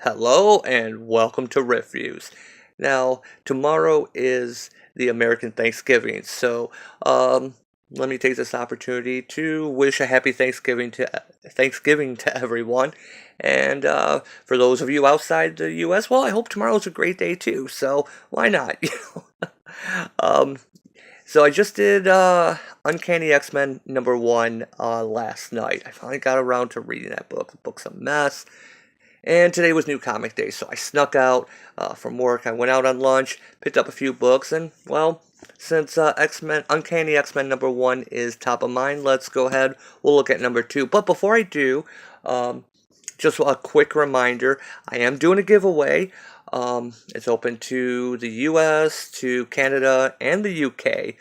Hello and welcome to Reviews. Now, tomorrow is the American Thanksgiving, so let me take this opportunity to wish a happy Thanksgiving to everyone. And for those of you outside the U.S., well, I hope tomorrow's a great day too. So why not? um, so I just did Uncanny X-Men #1 last night. I finally got around to reading that book. The book's a mess. And today was New Comic Day, so I snuck out from work. I went out on lunch, picked up a few books, and, well, since Uncanny X-Men #1 is top of mind, let's go ahead. We'll look at #2. But before I do, just a quick reminder, I am doing a giveaway. It's open to the US, to Canada, and the UK.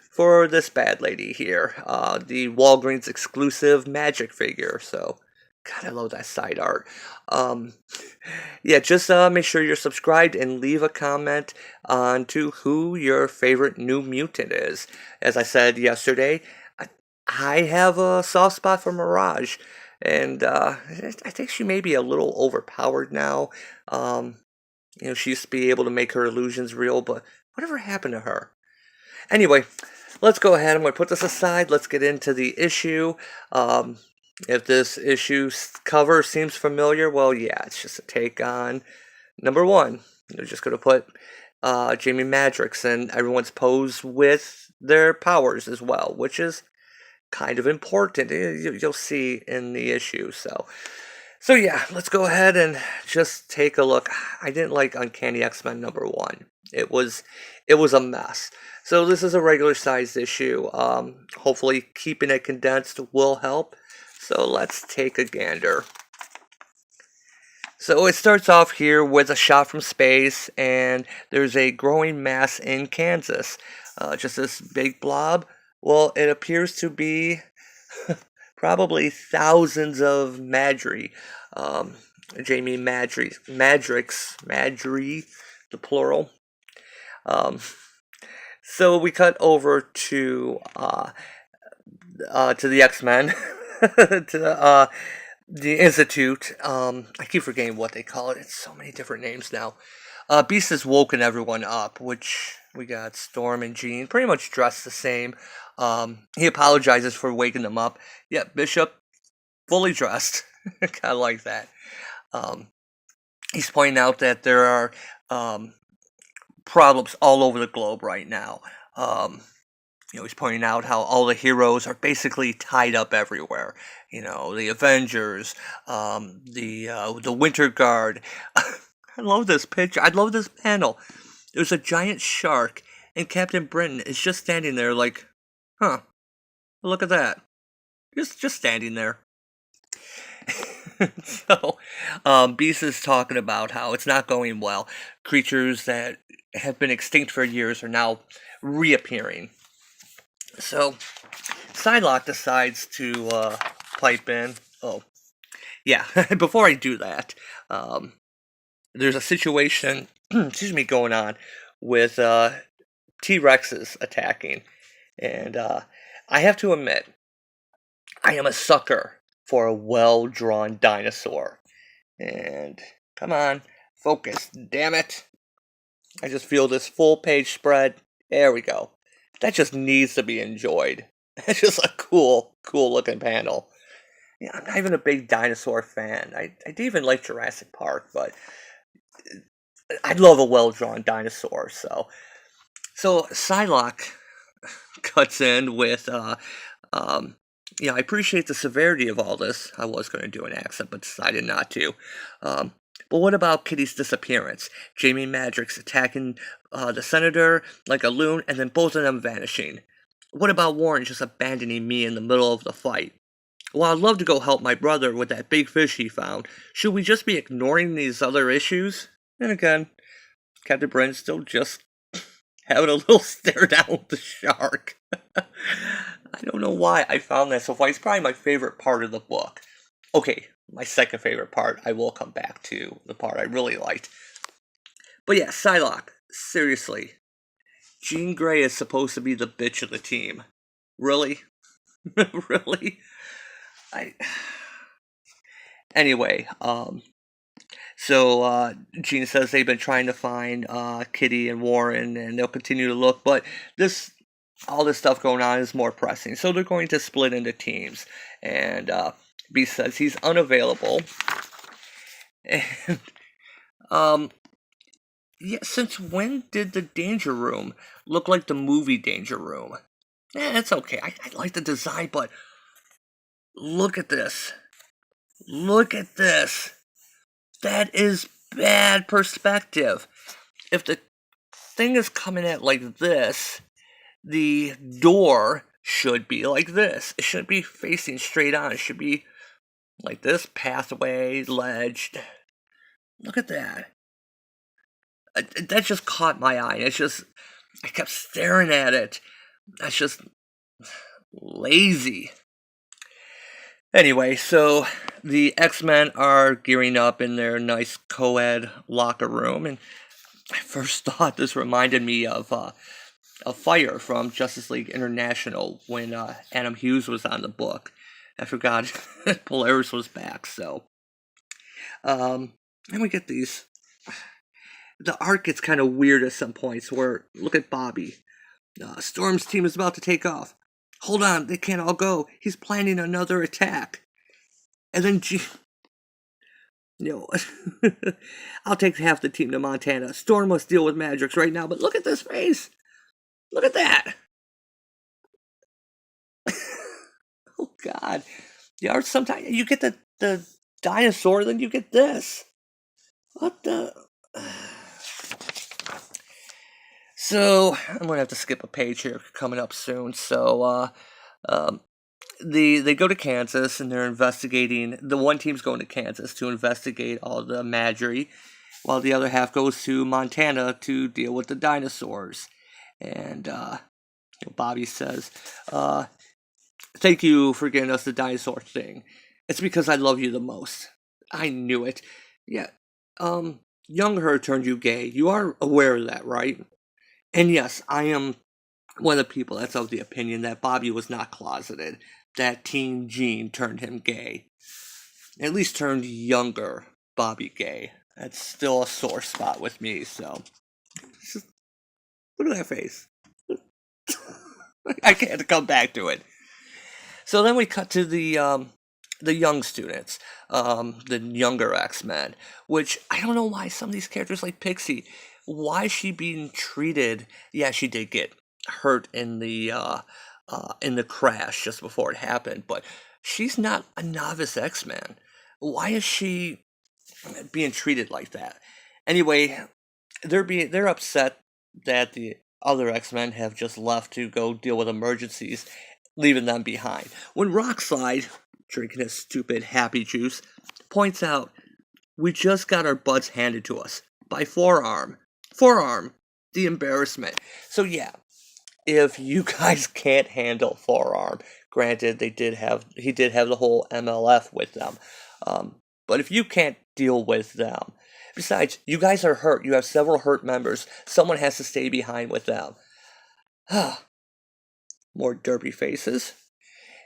For this bad lady here, the Walgreens exclusive Magik figure, so... God, I love that side art. Um, yeah, just make sure you're subscribed and leave a comment on to who your favorite New Mutant is. As I said yesterday, I have a soft spot for Mirage, and I think she may be a little overpowered now. She used to be able to make her illusions real, but whatever happened to her? Anyway, let's go ahead. I'm going to put this aside. Let's get into the issue. If this issue cover seems familiar, well, yeah, it's just a take on #1. They're just going to put Jamie Madrox and everyone's pose with their powers as well, which is kind of important. You'll see in the issue. So yeah, let's go ahead and just take a look. I didn't like Uncanny X-Men #1. It was a mess. So this is a regular sized issue. Hopefully keeping it condensed will help. So let's take a gander. So it starts off here with a shot from space, and there's a growing mass in Kansas. Just this big blob. Well, it appears to be probably thousands of Madri. Jamie Madrix, the plural. So we cut over to the X-Men. to the Institute. I keep forgetting what they call it. It's so many different names now. Beast has woken everyone up, which we got Storm and Jean pretty much dressed the same. He apologizes for waking them up. Yeah, Bishop fully dressed. Kind of like that. He's pointing out that there are problems all over the globe right now. He's pointing out how all the heroes are basically tied up everywhere. The Avengers, the Winter Guard. I love this picture. I love this panel. There's a giant shark, and Captain Britain is just standing there like, huh, look at that. Just standing there. So, Beast is talking about how it's not going well. Creatures that have been extinct for years are now reappearing. So, Psylocke decides to pipe in. Oh, yeah. Before I do that, there's a situation, going on with T-Rexes attacking, and I have to admit, I am a sucker for a well-drawn dinosaur. And come on, focus, damn it! I just feel this full-page spread. There we go. That just needs to be enjoyed. It's just a cool looking panel. Yeah, I'm not even a big dinosaur fan. I do even like Jurassic Park, but I love a well-drawn dinosaur. So Psylocke cuts in with, I appreciate the severity of all this. I was going to do an accent, but decided not to. But what about Kitty's disappearance? Jamie Madrox attacking the senator like a loon, and then both of them vanishing. What about Warren just abandoning me in the middle of the fight? Well, I'd love to go help my brother with that big fish he found. Should we just be ignoring these other issues? And again, Captain Brent's still just having a little stare down with the shark. I don't know why I found that so far. It's probably my favorite part of the book. Okay, my second favorite part, I will come back to the part I really liked. But yeah, Psylocke, seriously. Jean Grey is supposed to be the bitch of the team. Really? Really? Anyway, So Jean says they've been trying to find Kitty and Warren, and they'll continue to look, but this all this stuff going on is more pressing. So they're going to split into teams, and Beast says he's unavailable. And yeah, since when did the Danger Room look like the movie Danger Room? It's okay. I like the design, but look at this. Look at this. That is bad perspective. If the thing is coming at like this, the door should be like this. It shouldn't be facing straight on. It should be like this pathway, ledged. Look at that. That just caught my eye. I kept staring at it. That's just lazy. Anyway, so the X-Men are gearing up in their nice co-ed locker room, and I first thought this reminded me of a fire from Justice League International when Adam Hughes was on the book. I forgot Polaris was back, so. And we get these. The art gets kind of weird at some points where, look at Bobby. Storm's team is about to take off. Hold on, they can't all go. He's planning another attack. And then I'll take half the team to Montana. Storm must deal with Magik's right now, but look at this face. Look at that. Oh, God. The art sometimes, you get the dinosaur, then you get this. What the... So, I'm going to have to skip a page here coming up soon. So, they go to Kansas and they're investigating. The one team's going to Kansas to investigate all the Magik, while the other half goes to Montana to deal with the dinosaurs. And Bobby says, thank you for getting us the dinosaur thing. It's because I love you the most. I knew it. Yeah, young her turned you gay. You are aware of that, right? And yes, I am one of the people that's of the opinion that Bobby was not closeted. That Teen Jean turned him gay. At least turned younger Bobby gay. That's still a sore spot with me, so. Look at that face. I can't come back to it. So then we cut to the young students, the younger X-Men, which I don't know why some of these characters like Pixie, why is she being treated? Yeah, she did get hurt in the crash just before it happened, but she's not a novice X-Men. Why is she being treated like that? Anyway, they're upset that the other X-Men have just left to go deal with emergencies, leaving them behind. When Rockslide, drinking his stupid happy juice, points out, we just got our butts handed to us by Forearm. Forearm, the embarrassment. So yeah, if you guys can't handle Forearm, granted he did have the whole MLF with them, but if you can't deal with them, besides, you guys are hurt. You have several hurt members. Someone has to stay behind with them. More derpy faces.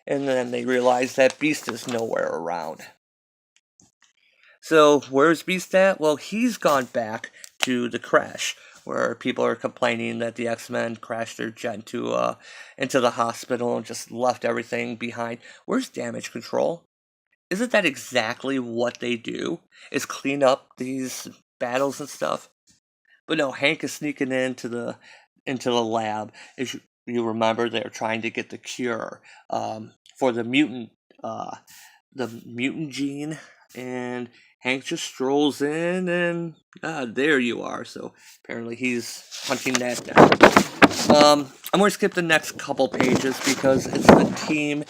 And then they realize that Beast is nowhere around. So, where's Beast at? Well, he's gone back to the crash, where people are complaining that the X-Men crashed their jet into the hospital and just left everything behind. Where's Damage Control? Isn't that exactly what they do? Is clean up these battles and stuff? But no, Hank is sneaking into the lab. As you remember, they're trying to get the cure for the mutant gene, and Hank just strolls in, and there you are. So apparently he's hunting that down. I'm going to skip the next couple pages because it's the team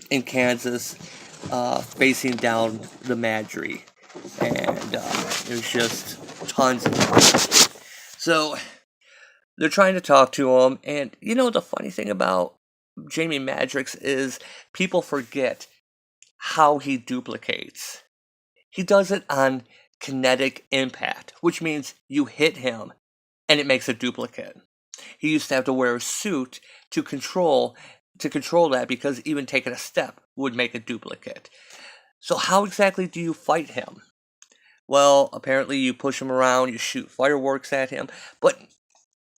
in Kansas facing down the Magik, and there's just tons of them. So they're trying to talk to him, and the funny thing about Jamie Magik's is people forget how he duplicates. He does it on kinetic impact, which means you hit him and it makes a duplicate. He used to have to wear a suit to control that, because even taking a step would make a duplicate. So how exactly do you fight him? Well, apparently you push him around, you shoot fireworks at him, but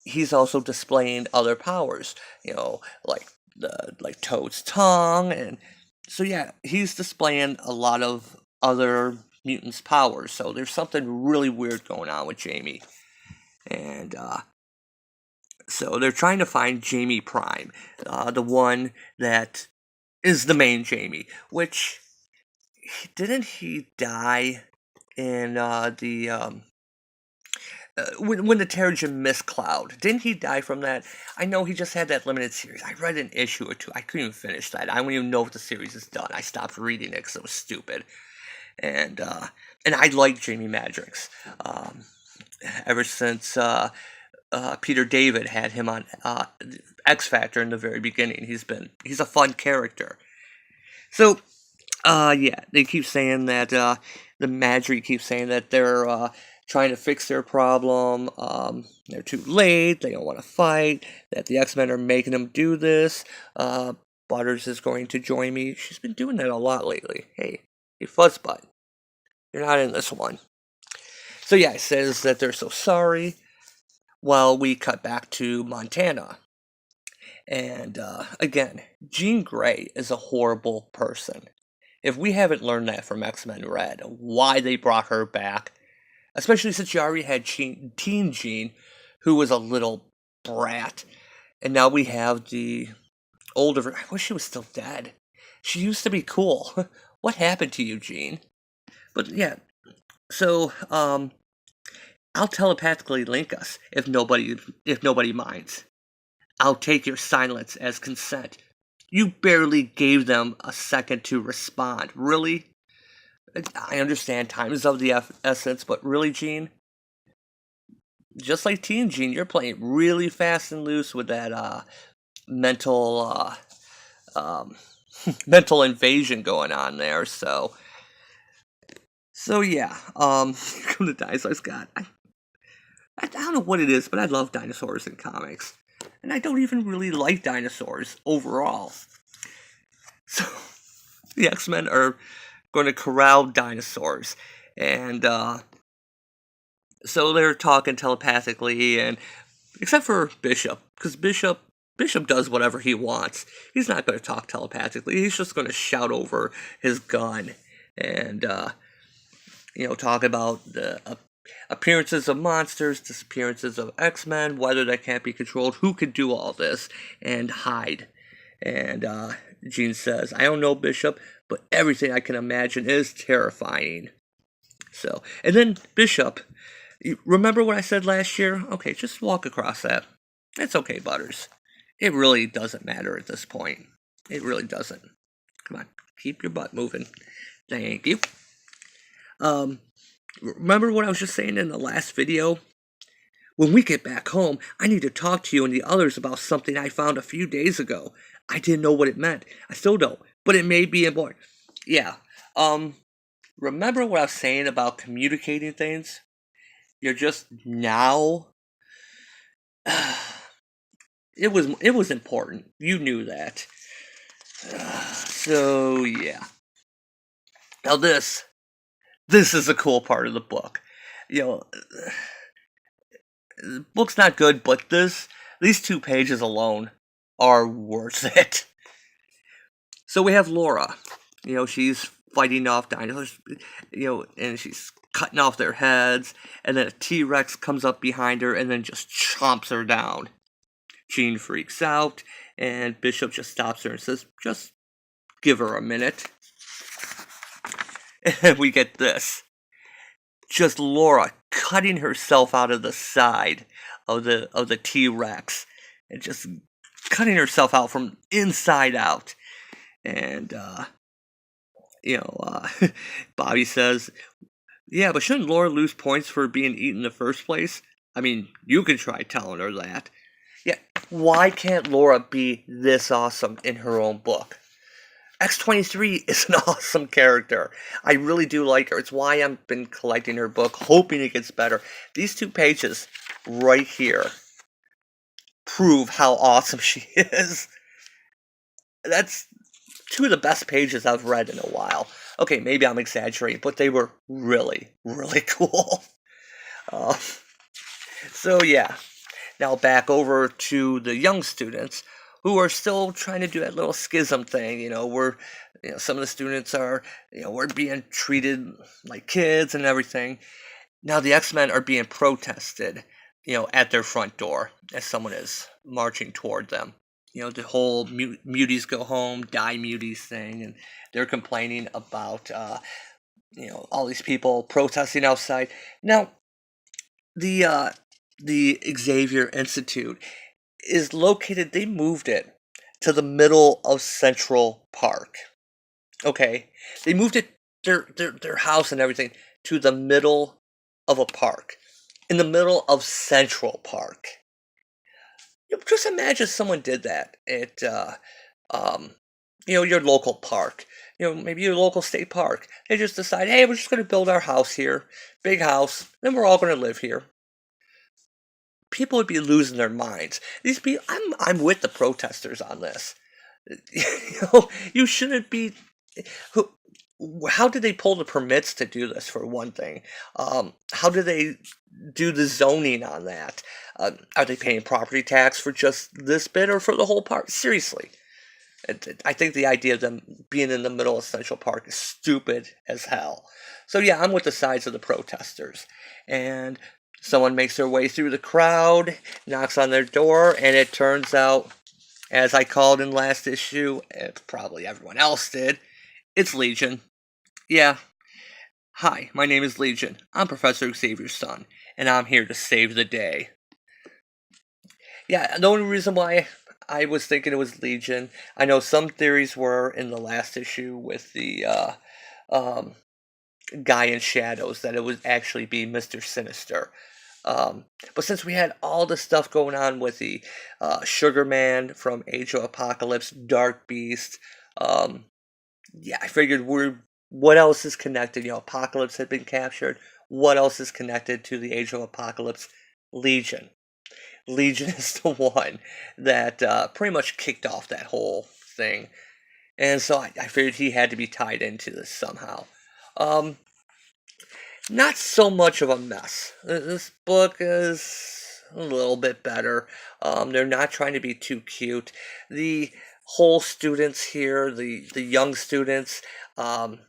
he's also displaying other powers, like Toad's tongue, and so yeah, he's displaying a lot of other mutants' powers. So there's something really weird going on with Jamie, and so they're trying to find Jamie Prime, the one that is the main Jamie. Which didn't he die in the when the Terrigen Mist Cloud? Didn't he die from that? I know he just had that limited series. I read an issue or two. I couldn't even finish that. I don't even know if the series is done. I stopped reading it because it was stupid. And I like Jamie Madrox. Ever since Peter David had him on X Factor in the very beginning, he's a fun character. So yeah, they keep saying that the Magik keeps saying that they're trying to fix their problem. They're too late. They don't want to fight. That the X-Men are making them do this. Butters is going to join me. She's been doing that a lot lately. Hey, Fuzzbutt, you're not in this one. So yeah, it says that they're so sorry. Well, we cut back to Montana. And again, Jean Grey is a horrible person. If we haven't learned that from X-Men Red, why they brought her back, especially since you already had Teen Jean, who was a little brat, and now we have the older. I wish she was still dead. She used to be cool. What happened to you, Jean? But yeah, so I'll telepathically link us if nobody minds. I'll take your silence as consent. You barely gave them a second to respond. Really? I understand time is of the essence, but really, Jean? Just like Teen Jean, you're playing really fast and loose with that mental mental invasion going on there. So yeah. Come to Dinosaurs. God, I don't know what it is, but I love dinosaurs in comics. And I don't even really like dinosaurs overall. So, the X-Men are going to corral dinosaurs. And, so they're talking telepathically, and except for Bishop, because Bishop does whatever he wants. He's not going to talk telepathically. He's just going to shout over his gun and, talk about the appearances of monsters, disappearances of X-Men, whether that can't be controlled, who could do all this, and hide. And Jean says, I don't know, Bishop, but everything I can imagine is terrifying. So, and then Bishop, you remember what I said last year? Okay, just walk across that. It's okay, Butters. It really doesn't matter at this point. It really doesn't. Come on, keep your butt moving. Thank you. Remember what I was just saying in the last video? When we get back home, I need to talk to you and the others about something I found a few days ago. I didn't know what it meant. I still don't, but it may be important. Yeah. Remember what I was saying about communicating things? You're just now. It was important. You knew that. So yeah. Now this is a cool part of the book. The book's not good, but these 2 pages alone are worth it. So we have Laura. She's fighting off dinosaurs, and she's cutting off their heads, and then a T-Rex comes up behind her and then just chomps her down. Jean freaks out, and Bishop just stops her and says, just give her a minute. And we get this. Just Laura cutting herself out of the side of the T-Rex, and just cutting herself out from inside out. And Bobby says, yeah, but shouldn't Laura lose points for being eaten in the first place? I mean, you can try telling her that. Yeah, why can't Laura be this awesome in her own book? X-23 is an awesome character. I really do like her. It's why I've been collecting her book, hoping it gets better. These 2 pages right here prove how awesome she is. That's 2 of the best pages I've read in a while. Okay, maybe I'm exaggerating, but they were really, really cool. Uh, so yeah, now back over to the young students who are still trying to do that little schism thing. Some of the students are, we're being treated like kids and everything. Now the X-Men are being protested, at their front door as someone is marching toward them. The whole muties go home, die muties thing, and they're complaining about, all these people protesting outside. Now, the uh, the Xavier Institute is located. They moved it to the middle of Central Park. Okay, they moved it their house and everything to the middle of a park, in the middle of Central Park. Just imagine someone did that at um, your local park. Maybe your local state park. They just decide, hey, we're just going to build our house here, big house, then we're all going to live here. People would be losing their minds. These people, I'm with the protesters on this. You shouldn't be. Who? How did they pull the permits to do this? For one thing, how do they do the zoning on that? Are they paying property tax for just this bit or for the whole park? Seriously, I think the idea of them being in the middle of Central Park is stupid as hell. So yeah, I'm with the sides of the protesters. And someone makes their way through the crowd, knocks on their door, and it turns out, as I called in last issue, and probably everyone else did, it's Legion. Yeah. Hi, my name is Legion. I'm Professor Xavier's son, and I'm here to save the day. Yeah, the only reason why I was thinking it was Legion, I know some theories were in the last issue with the um, guy in shadows that it would actually be Mr. Sinister. But since we had all the stuff going on with the Sugar Man from Age of Apocalypse, Dark Beast, um, yeah, I figured what else is connected? Apocalypse had been captured. What else is connected to the Age of Apocalypse? Legion. Legion is the one that pretty much kicked off that whole thing. And so I figured he had to be tied into this somehow. Um, Not so much of a mess. This book is a little bit better. They're not trying to be too cute. The whole students here, the young students, um,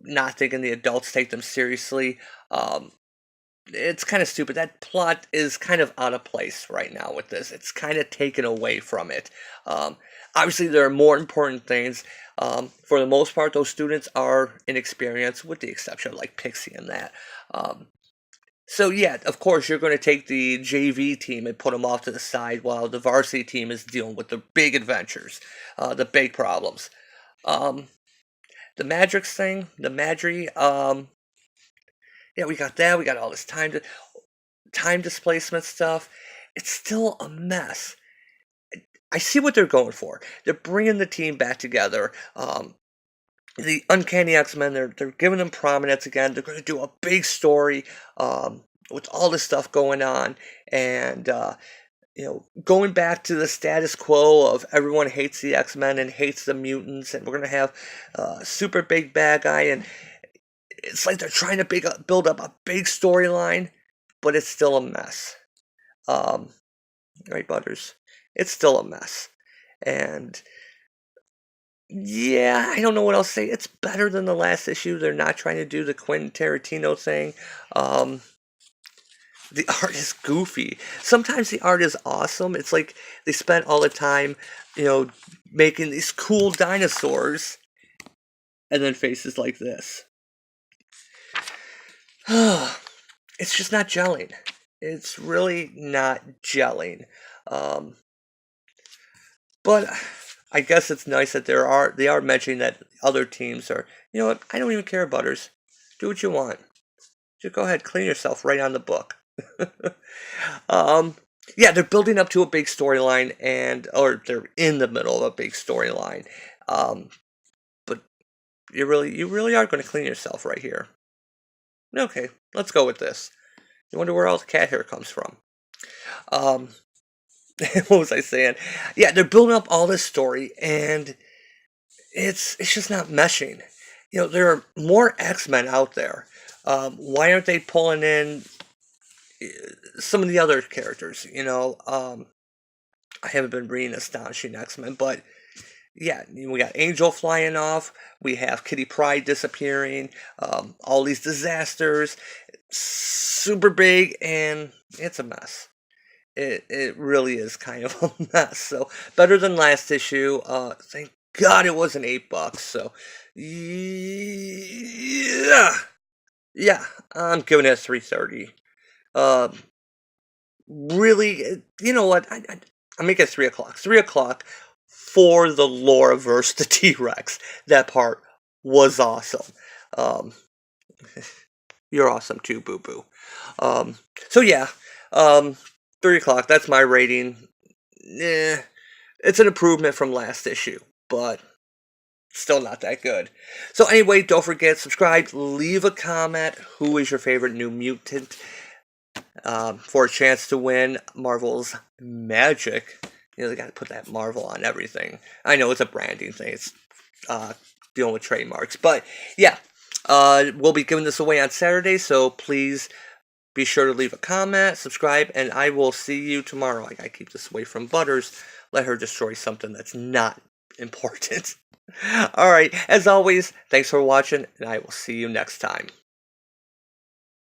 not thinking the adults take them seriously. Um, it's kind of stupid. That plot is kind of out of place right now with this. It's kind of taken away from it. Um, Obviously, there are more important things. For the most part, those students are inexperienced, with the exception of like Pixie and that. Um, so yeah, of course, you're going to take the JV team and put them off to the side while the varsity team is dealing with the big adventures, the big problems. Um, the Magix thing, the Madry. Yeah, we got that. We got all this time displacement stuff. It's still a mess. I see what they're going for. They're bringing the team back together. The Uncanny X-Men, they're giving them prominence again. They're going to do a big story with all this stuff going on, and going back to the status quo of everyone hates the X-Men and hates the mutants, and we're going to have a super big bad guy, and it's like they're trying to build up a big storyline, but it's still a mess. Um, right, Butters? It's still a mess. And yeah, I don't know what else to say. It's better than the last issue. They're not trying to do the Quentin Tarantino thing. Um, the art is goofy. Sometimes the art is awesome. It's like they spent all the time, you know, making these cool dinosaurs, and then faces like this. It's just not gelling. It's really not gelling. Um, but I guess it's nice that they are mentioning that other teams are. You know what? I don't even care, Butters. Do what you want. Just go ahead, clean yourself right on the book. um, yeah, they're building up to a big storyline, or they're in the middle of a big storyline. But you really are going to clean yourself right here. Okay, let's go with this. You wonder where all the cat hair comes from. Um, what was I saying? Yeah, they're building up all this story, and it's just not meshing. there are more X-Men out there. Why aren't they pulling in some of the other characters? I haven't been reading Astonishing X-Men, but yeah, we got Angel flying off. We have Kitty Pryde disappearing. All these disasters, super big, and it's a mess. It really is kind of a mess. So better than last issue. Thank God it wasn't $8. So yeah, yeah, I'm giving it 330. Um, really, you know what? I make it 3 o'clock. 3 o'clock for the lore versus the T Rex. That part was awesome. Um, you're awesome too, Boo Boo. So yeah, um, 3 o'clock. That's my rating. Eh, it's an improvement from last issue, but still not that good. So anyway, don't forget, subscribe, leave a comment. Who is your favorite New Mutant? For a chance to win Marvel's Magik. They got to put that Marvel on everything. I know it's a branding thing. It's dealing with trademarks. But yeah, we'll be giving this away on Saturday, so please be sure to leave a comment, subscribe, and I will see you tomorrow. I gotta keep this away from Butters. Let her destroy something that's not important. Alright, as always, thanks for watching, and I will see you next time.